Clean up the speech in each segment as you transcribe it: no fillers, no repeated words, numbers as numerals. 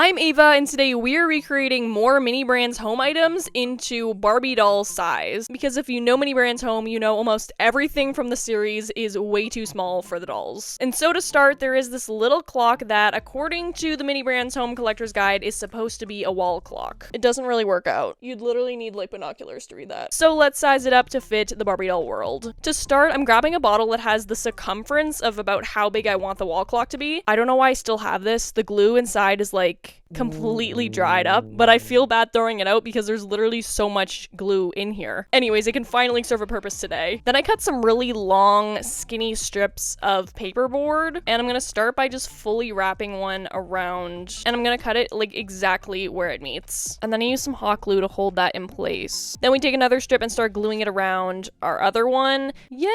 I'm Ava, and today we're recreating more Mini Brands home items into Barbie doll size. Because if you know Mini Brands home, you know almost everything from the series is way too small for the dolls. And so to start, there is this little clock that, according to the Mini Brands Home Collector's Guide, is supposed to be a wall clock. It doesn't really work out. You'd literally need like binoculars to read that. So let's size it up to fit the Barbie doll world. To start, I'm grabbing a bottle that has the circumference of about how big I want the wall clock to be. I don't know why I still have this. The glue inside is like completely dried up, but I feel bad throwing it out because there's literally so much glue in here. Anyways, it can finally serve a purpose today. Then I cut some really long, skinny strips of paperboard, and I'm gonna start by just fully wrapping one around, and I'm gonna cut it like exactly where it meets. And then I use some hot glue to hold that in place. Then we take another strip and start gluing it around our other one. Yay!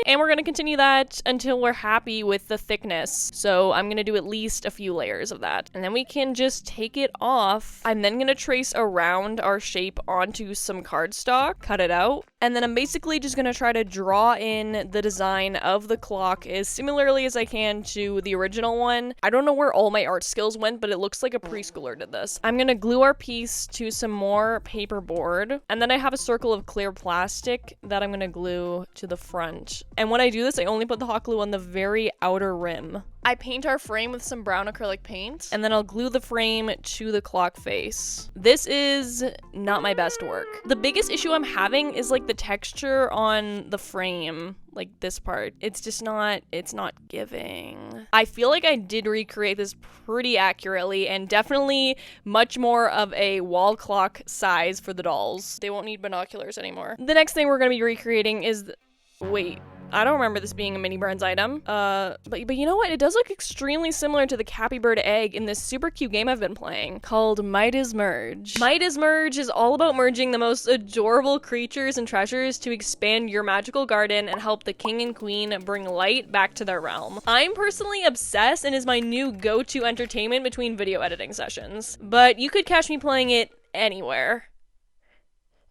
And we're gonna continue that until we're happy with the thickness. So I'm gonna do at least a few layers of that. And then we can just take it off. I'm then gonna trace around our shape onto some cardstock, cut it out, and then I'm basically just gonna try to draw in the design of the clock as similarly as I can to the original one. I don't know where all my art skills went, but it looks like a preschooler did this. I'm gonna glue our piece to some more paperboard, and then I have a circle of clear plastic that I'm gonna glue to the front. And when I do this, I only put the hot glue on the very outer rim. I paint our frame with some brown acrylic paint, and then I'll glue the frame to the clock face. This is not my best work. The biggest issue I'm having is like the texture on the frame, like this part. It's not giving. I feel like I did recreate this pretty accurately and definitely much more of a wall clock size for the dolls. They won't need binoculars anymore. The next thing we're gonna be recreating is wait. I don't remember this being a Mini Brands item. But you know what? It does look extremely similar to the Cappy Bird egg in this super cute game I've been playing called Might As Merge. Might As Merge is all about merging the most adorable creatures and treasures to expand your magical garden and help the king and queen bring light back to their realm. I'm personally obsessed and is my new go-to entertainment between video editing sessions. But you could catch me playing it anywhere.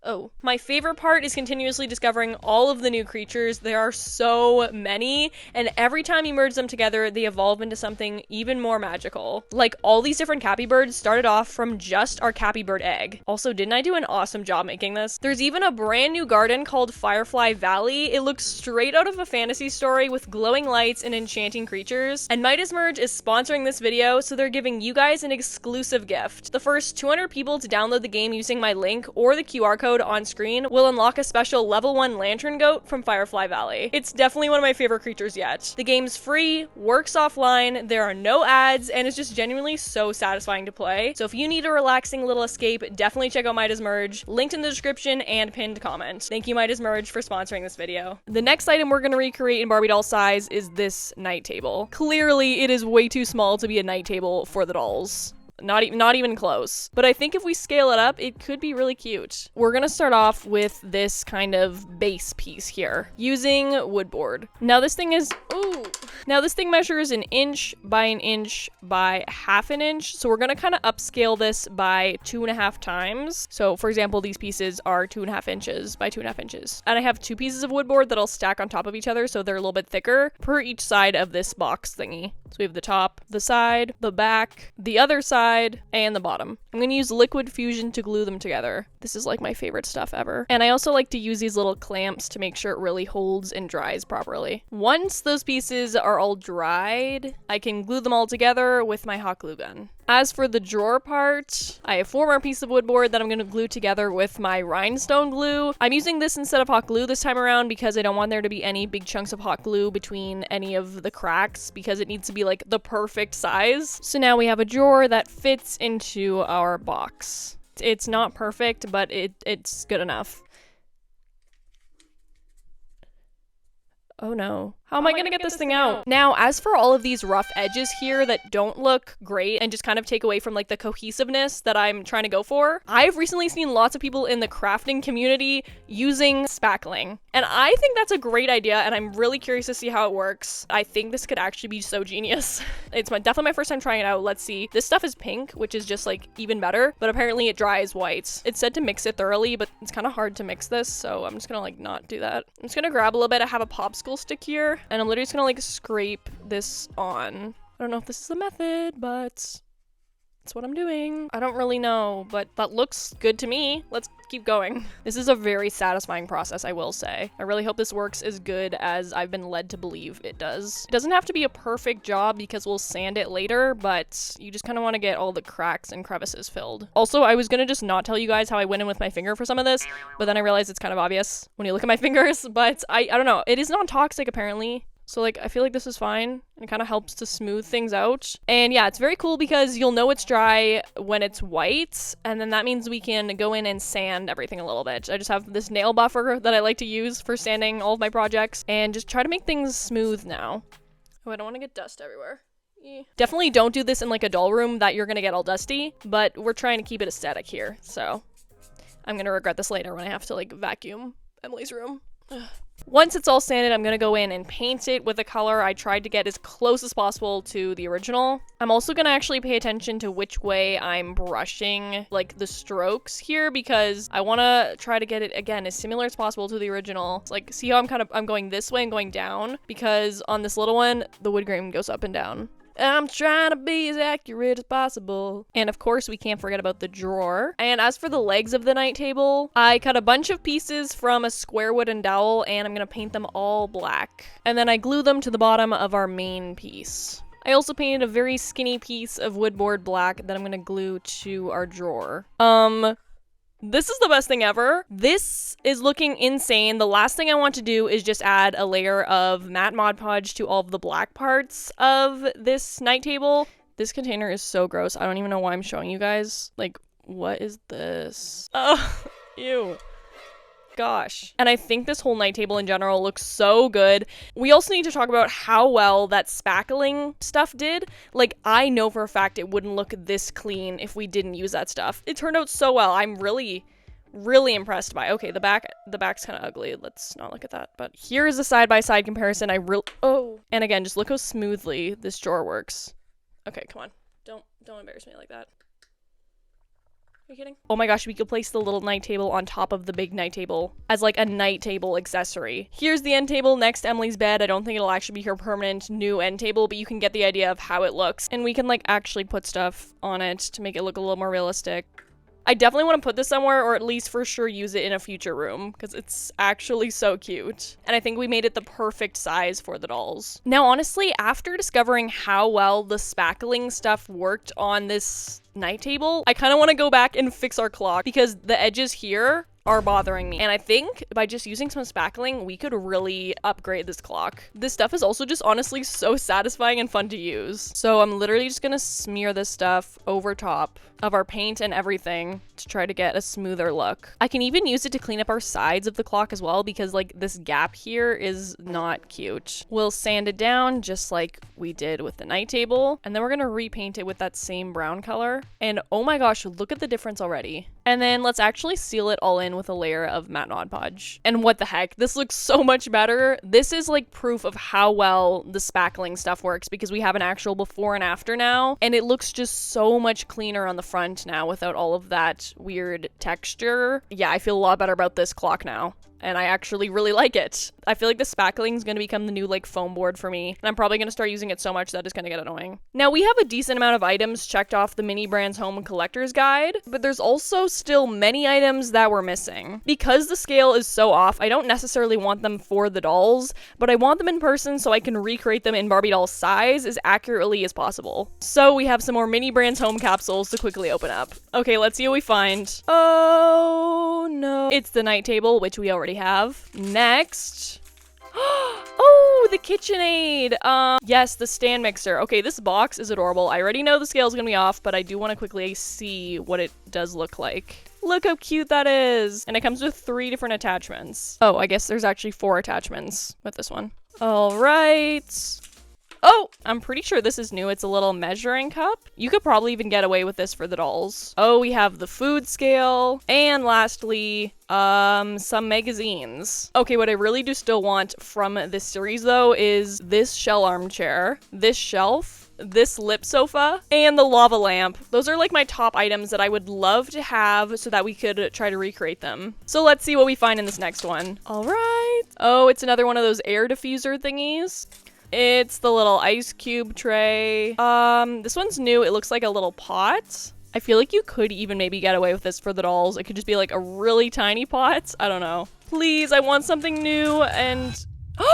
Oh, my favorite part is continuously discovering all of the new creatures. There are so many, and every time you merge them together, they evolve into something even more magical. Like, all these different Cappy Birds started off from just our Cappy Bird egg. Also, didn't I do an awesome job making this? There's even a brand new garden called Firefly Valley. It looks straight out of a fantasy story with glowing lights and enchanting creatures. And Might As Merge is sponsoring this video, so they're giving you guys an exclusive gift. The first 200 people to download the game using my link or the QR code on screen will unlock a special level 1 lantern goat from Firefly Valley. It's definitely one of my favorite creatures yet. The game's free, works offline, there are no ads, and it's just genuinely so satisfying to play. So if you need a relaxing little escape, definitely check out Might As Merge, linked in the description and pinned comment. Thank you Might As Merge for sponsoring this video. The next item we're gonna recreate in Barbie doll size is this night table. Clearly, it is way too small to be a night table for the dolls. Not even close. But I think if we scale it up, it could be really cute. We're gonna start off with this kind of base piece here, using wood board. Now this thing measures 1 inch by 1 inch by 1/2 inch. So we're gonna kind of upscale this by 2.5 times. So for example, these pieces are 2.5 inches by 2.5 inches. And I have 2 pieces of wood board that I'll stack on top of each other so they're a little bit thicker per each side of this box thingy. So we have the top, the side, the back, the other side, and the bottom. I'm going to use liquid fusion to glue them together. This is like my favorite stuff ever. And I also like to use these little clamps to make sure it really holds and dries properly. Once those pieces are all dried, I can glue them all together with my hot glue gun. As for the drawer part, I have 4 more pieces of wood board that I'm going to glue together with my rhinestone glue. I'm using this instead of hot glue this time around because I don't want there to be any big chunks of hot glue between any of the cracks because it needs to be like the perfect size. So now we have a drawer that fits into our box. It's not perfect, but it's good enough. Oh no. How am I gonna get this thing out? Now, as for all of these rough edges here that don't look great and just kind of take away from like the cohesiveness that I'm trying to go for, I've recently seen lots of people in the crafting community using spackling. And I think that's a great idea and I'm really curious to see how it works. I think this could actually be so genius. It's definitely my first time trying it out. Let's see. This stuff is pink, which is just like even better, but apparently it dries white. It said to mix it thoroughly, but it's kind of hard to mix this, so I'm just gonna like not do that. I'm just gonna grab a little bit. I have a popsicle stick here, and I'm literally just gonna like scrape this on. I don't know if this is the method, but That's what I'm doing. I don't really know, but that looks good to me. Let's keep going. This is a very satisfying process, I will say. I really hope this works as good as I've been led to believe it does. It doesn't have to be a perfect job because we'll sand it later, but you just kind of want to get all the cracks and crevices filled. Also, I was gonna just not tell you guys how I went in with my finger for some of this, but then I realized it's kind of obvious when you look at my fingers, but I don't know. It is non-toxic apparently. So like, I feel like this is fine. It kind of helps to smooth things out. And yeah, it's very cool because you'll know it's dry when it's white. And then that means we can go in and sand everything a little bit. I just have this nail buffer that I like to use for sanding all of my projects and just try to make things smooth now. Oh, I don't want to get dust everywhere. Definitely don't do this in like a doll room that you're going to get all dusty, but we're trying to keep it aesthetic here. So I'm going to regret this later when I have to like vacuum Emily's room. Once it's all sanded, I'm going to go in and paint it with a color I tried to get as close as possible to the original. I'm also going to actually pay attention to which way I'm brushing like the strokes here because I want to try to get it again as similar as possible to the original. Like, see how I'm going this way and going down because on this little one, the wood grain goes up and down. I'm trying to be as accurate as possible. And of course, we can't forget about the drawer. And as for the legs of the night table, I cut a bunch of pieces from a square wooden dowel and I'm gonna paint them all black. And then I glue them to the bottom of our main piece. I also painted a very skinny piece of woodboard black that I'm gonna glue to our drawer. This is the best thing ever. This is looking insane. The last thing I want to do is just add a layer of matte Mod Podge to all of the black parts of this night table. This container is so gross. I don't even know why I'm showing you guys. Like, what is this? Oh, ew. Gosh. And I think this whole night table in general looks so good. We also need to talk about how well that spackling stuff did. Like, I know for a fact it wouldn't look this clean if we didn't use that stuff. It turned out so well. I'm really impressed by. Okay, the back's kind of ugly. Let's not look at that. But here is a side-by-side comparison. And again, just look how smoothly this drawer works. Okay, come on. Don't embarrass me like that. Are you kidding? Oh my gosh, we could place the little night table on top of the big night table as like a night table accessory. Here's the end table next to Emily's bed. I don't think it'll actually be her permanent new end table, but you can get the idea of how it looks. And we can like actually put stuff on it to make it look a little more realistic. I definitely want to put this somewhere, or at least for sure use it in a future room, because it's actually so cute. And I think we made it the perfect size for the dolls. Now, honestly, after discovering how well the spackling stuff worked on this night table, I kind of want to go back and fix our clock, because the edges here are bothering me. And I think by just using some spackling, we could really upgrade this clock. This stuff is also just honestly so satisfying and fun to use. So I'm literally just gonna smear this stuff over top of our paint and everything to try to get a smoother look. I can even use it to clean up our sides of the clock as well, because like this gap here is not cute. We'll sand it down just like we did with the night table, and then we're gonna repaint it with that same brown color. And oh my gosh, look at the difference already. And then let's actually seal it all in with a layer of matte Mod Podge. And what the heck, this looks so much better. This is like proof of how well the spackling stuff works, because we have an actual before and after now, and it looks just so much cleaner on the front now without all of that weird texture. Yeah, I feel a lot better about this clock now, and I actually really like it. I feel like the spackling is going to become the new like foam board for me, and I'm probably going to start using it so much that it's going to get annoying. Now, we have a decent amount of items checked off the Mini Brands Home Collector's Guide, but there's also still many items that we're missing. Because the scale is so off, I don't necessarily want them for the dolls, but I want them in person so I can recreate them in Barbie doll size as accurately as possible. So we have some more Mini Brands Home capsules to quickly open up. Okay, let's see what we find. Oh no. It's the night table, which we already have. Next. Oh, the KitchenAid. Yes, the stand mixer. Okay, this box is adorable. I already know the scale is gonna be off, but I do want to quickly see what it does look like. Look how cute that is. And it comes with 3 different attachments. Oh, I guess there's actually 4 attachments with this one. All right. Oh, I'm pretty sure this is new. It's a little measuring cup. You could probably even get away with this for the dolls. Oh, we have the food scale. And lastly, some magazines. Okay, what I really do still want from this series though is this shell armchair, this shelf, this lip sofa, and the lava lamp. Those are like my top items that I would love to have so that we could try to recreate them. So let's see what we find in this next one. All right. Oh, it's another one of those air diffuser thingies. It's the little ice cube tray. This one's new. It looks like a little pot. I feel like you could even maybe get away with this for the dolls. It could just be like a really tiny pot. I don't know. Please, I want something new and... Yay!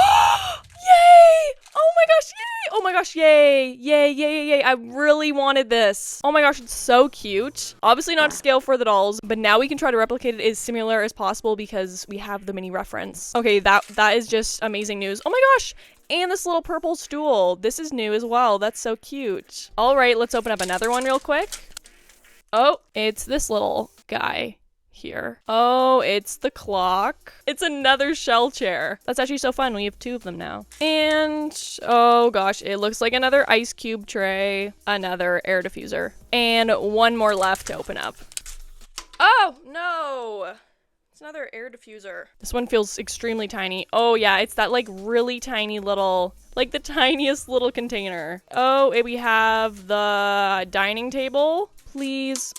Oh my gosh, yay! Oh my gosh, yay! Yay, yay, yay, yay. I really wanted this. Oh my gosh, it's so cute. Obviously not to scale for the dolls, but now we can try to replicate it as similar as possible because we have the mini reference. Okay, that is just amazing news. Oh my gosh! And this little purple stool. This is new as well. That's so cute. All right, let's open up another one real quick. Oh, it's this little guy here. Oh, it's the clock. It's another shell chair. That's actually so fun. We have 2 of them now. And oh gosh, it looks like another ice cube tray, another air diffuser, and 1 more left to open up. Oh no! It's another air diffuser. This one feels extremely tiny. Oh yeah, it's that like really tiny little, like the tiniest little container. Oh, and we have the dining table. Please.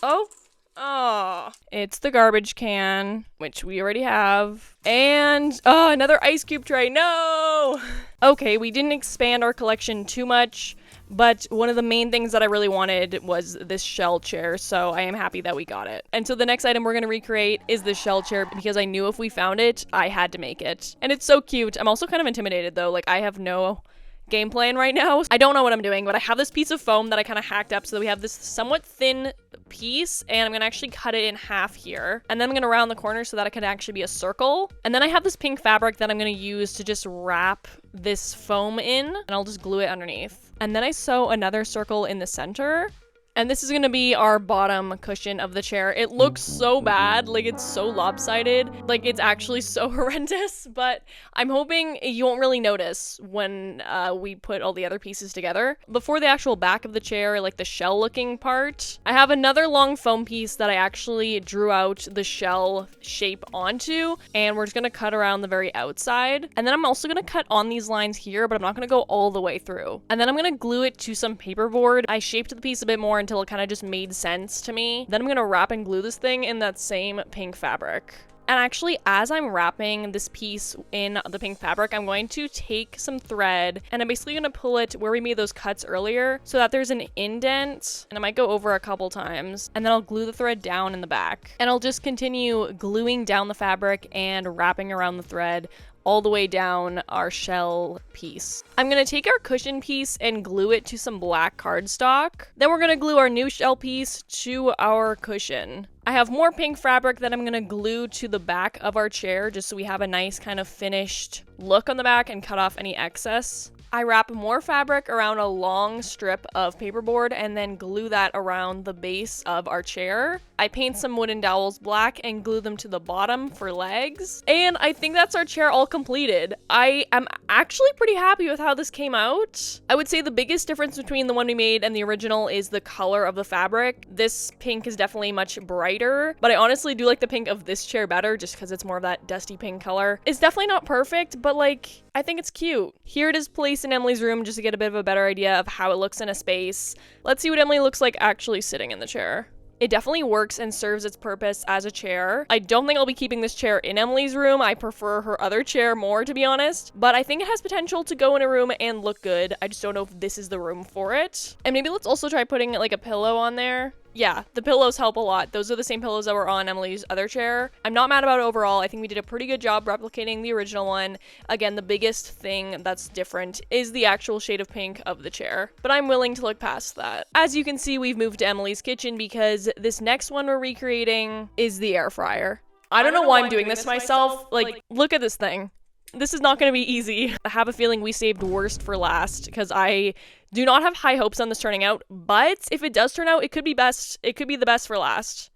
Oh, it's the garbage can, which we already have. And, oh, another ice cube tray. No! Okay, we didn't expand our collection too much, but one of the main things that I really wanted was this shell chair, so I am happy that we got it. And so the next item we're going to recreate is the shell chair because I knew if we found it, I had to make it. And it's so cute. I'm also kind of intimidated though. Like, I have no game plan right now. I don't know what I'm doing, but I have this piece of foam that I kind of hacked up so that we have this somewhat thin piece, and I'm gonna actually cut it in half here, and then I'm gonna round the corner so that it can actually be a circle. And then I have this pink fabric that I'm gonna use to just wrap this foam in, and I'll just glue it underneath. And then I sew another circle in the center. And this is gonna be our bottom cushion of the chair. It looks so bad, like it's so lopsided, like it's actually so horrendous, but I'm hoping you won't really notice when we put all the other pieces together. Before the actual back of the chair, like the shell looking part, I have another long foam piece that I actually drew out the shell shape onto, and we're just gonna cut around the very outside. And then I'm also gonna cut on these lines here, but I'm not gonna go all the way through. And then I'm gonna glue it to some paperboard. I shaped the piece a bit more until it kind of just made sense to me. Then I'm gonna wrap and glue this thing in that same pink fabric. And actually, as I'm wrapping this piece in the pink fabric, I'm going to take some thread and I'm basically gonna pull it where we made those cuts earlier so that there's an indent, and I might go over a couple times, and then I'll glue the thread down in the back. And I'll just continue gluing down the fabric and wrapping around the thread all the way down our shell piece. I'm gonna take our cushion piece and glue it to some black cardstock. Then we're gonna glue our new shell piece to our cushion. I have more pink fabric that I'm gonna glue to the back of our chair just so we have a nice kind of finished look on the back and cut off any excess. I wrap more fabric around a long strip of paperboard and then glue that around the base of our chair. I paint some wooden dowels black and glue them to the bottom for legs. And I think that's our chair all completed. I am actually pretty happy with how this came out. I would say the biggest difference between the one we made and the original is the color of the fabric. This pink is definitely much brighter, but I honestly do like the pink of this chair better just because it's more of that dusty pink color. It's definitely not perfect, but like, I think it's cute. Here it is placed in Emily's room just to get a bit of a better idea of how it looks in a space. Let's see what Emily looks like actually sitting in the chair. It definitely works and serves its purpose as a chair. I don't think I'll be keeping this chair in Emily's room. I prefer her other chair more, to be honest. But I think it has potential to go in a room and look good. I just don't know if this is the room for it. And maybe let's also try putting like a pillow on there. Yeah, the pillows help a lot. Those are the same pillows that were on Emily's other chair. I'm not mad about it overall. I think we did a pretty good job replicating the original one. Again, the biggest thing that's different is the actual shade of pink of the chair, but I'm willing to look past that. As you can see, we've moved to Emily's kitchen because this next one we're recreating is the air fryer. I don't know why I'm doing this myself. Like, look at this thing. This is not going to be easy. I have a feeling we saved worst for last because I do not have high hopes on this turning out, but if it does turn out, it could be best. It could be the best for last.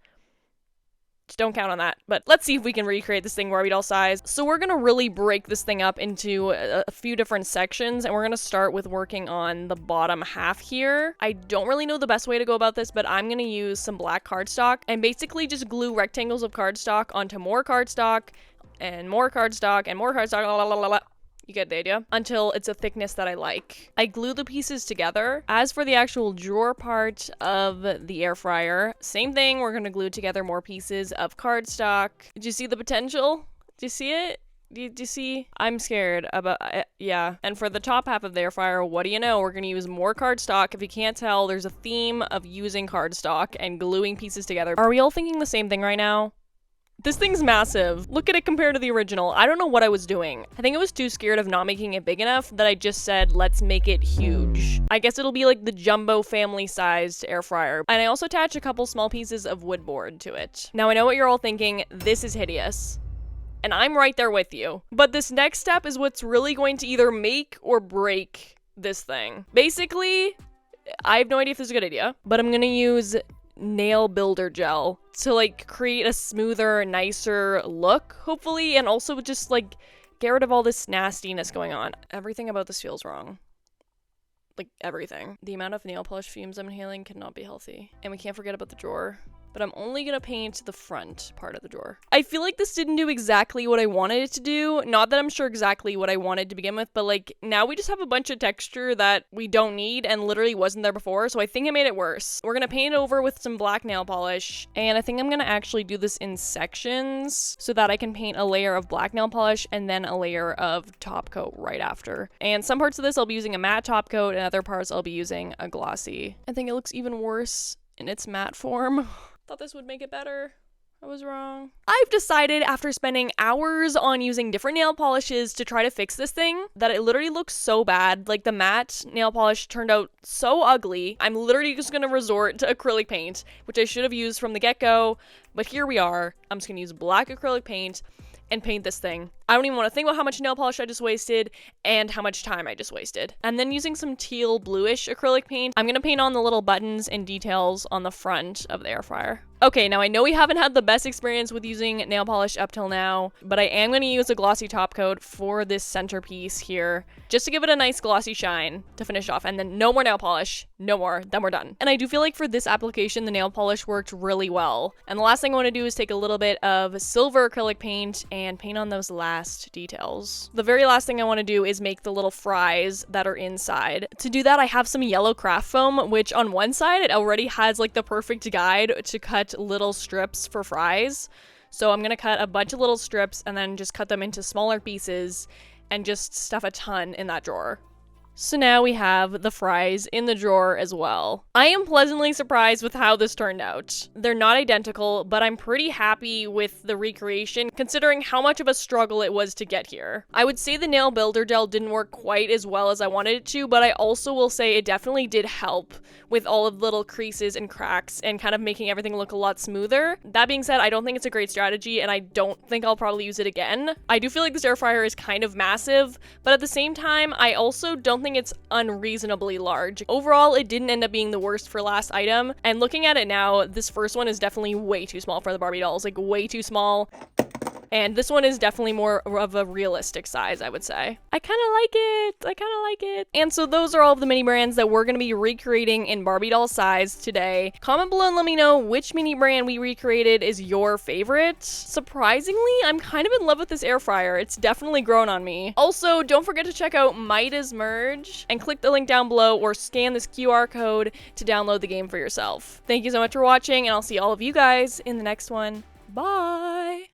Just don't count on that. But let's see if we can recreate this thing Barbie doll size. So we're going to really break this thing up into a few different sections, and we're going to start with working on the bottom half here. I don't really know the best way to go about this, but I'm going to use some black cardstock and basically just glue rectangles of cardstock onto more cardstock and more cardstock and more cardstock, blah, blah, blah, blah. You get the idea? Until it's a thickness that I like. I glue the pieces together. As for the actual drawer part of the air fryer, same thing. We're going to glue together more pieces of cardstock. Did you see the potential? Do you see it? Do you see? I'm scared about, yeah. And for the top half of the air fryer, what do you know? We're gonna use more cardstock. If you can't tell, there's a theme of using cardstock and gluing pieces together. Are we all thinking the same thing right now? This thing's massive. Look at it compared to the original. I don't know what I was doing. I think I was too scared of not making it big enough that I just said, let's make it huge. I guess it'll be like the jumbo family sized air fryer. And I also attach a couple small pieces of wood board to it. Now I know what you're all thinking. This is hideous. And I'm right there with you. But this next step is what's really going to either make or break this thing. Basically, I have no idea if this is a good idea, but I'm gonna use nail builder gel to like create a smoother, nicer look, hopefully, and also just like get rid of all this nastiness going on. Everything about this feels wrong. Like everything. The amount of nail polish fumes I'm inhaling cannot be healthy. And we can't forget about the drawer. But I'm only gonna paint the front part of the drawer. I feel like this didn't do exactly what I wanted it to do. Not that I'm sure exactly what I wanted to begin with, but like now we just have a bunch of texture that we don't need and literally wasn't there before, so I think I made it worse. We're gonna paint it over with some black nail polish, and I think I'm gonna actually do this in sections so that I can paint a layer of black nail polish and then a layer of top coat right after. And some parts of this I'll be using a matte top coat, and other parts I'll be using a glossy. I think it looks even worse in its matte form. Thought this would make it better. I was wrong. I've decided after spending hours on using different nail polishes to try to fix this thing that it literally looks so bad. Like the matte nail polish turned out so ugly. I'm literally just gonna resort to acrylic paint, which I should have used from the get-go, but here we are. I'm just gonna use black acrylic paint and paint this thing. I don't even want to think about how much nail polish I just wasted and how much time I just wasted. And then using some teal bluish acrylic paint, I'm gonna paint on the little buttons and details on the front of the air fryer. Okay, now I know we haven't had the best experience with using nail polish up till now, but I am gonna use a glossy top coat for this centerpiece here, just to give it a nice glossy shine to finish off, and then no more nail polish, no more, then we're done. And I do feel like for this application, the nail polish worked really well. And the last thing I wanna do is take a little bit of silver acrylic paint and paint on those last details. The very last thing I wanna do is make the little fries that are inside. To do that, I have some yellow craft foam, which on one side, it already has like the perfect guide to cut little strips for fries. So I'm gonna cut a bunch of little strips and then just cut them into smaller pieces and just stuff a ton in that drawer. So now we have the fries in the drawer as well. I am pleasantly surprised with how this turned out. They're not identical, but I'm pretty happy with the recreation considering how much of a struggle it was to get here. I would say the nail builder gel didn't work quite as well as I wanted it to, but I also will say it definitely did help with all of the little creases and cracks and kind of making everything look a lot smoother. That being said, I don't think it's a great strategy and I don't think I'll probably use it again. I do feel like this air fryer is kind of massive, but at the same time, I also don't think it's unreasonably large. Overall, it didn't end up being the worst for last item, and looking at it now, this first one is definitely way too small for the Barbie dolls, like way too small. And this one is definitely more of a realistic size, I would say. I kind of like it. And so those are all of the mini brands that we're going to be recreating in Barbie doll size today. Comment below and let me know which mini brand we recreated is your favorite. Surprisingly, I'm kind of in love with this air fryer. It's definitely grown on me. Also, don't forget to check out Maida's Merge and click the link down below or scan this QR code to download the game for yourself. Thank you so much for watching, and I'll see all of you guys in the next one. Bye!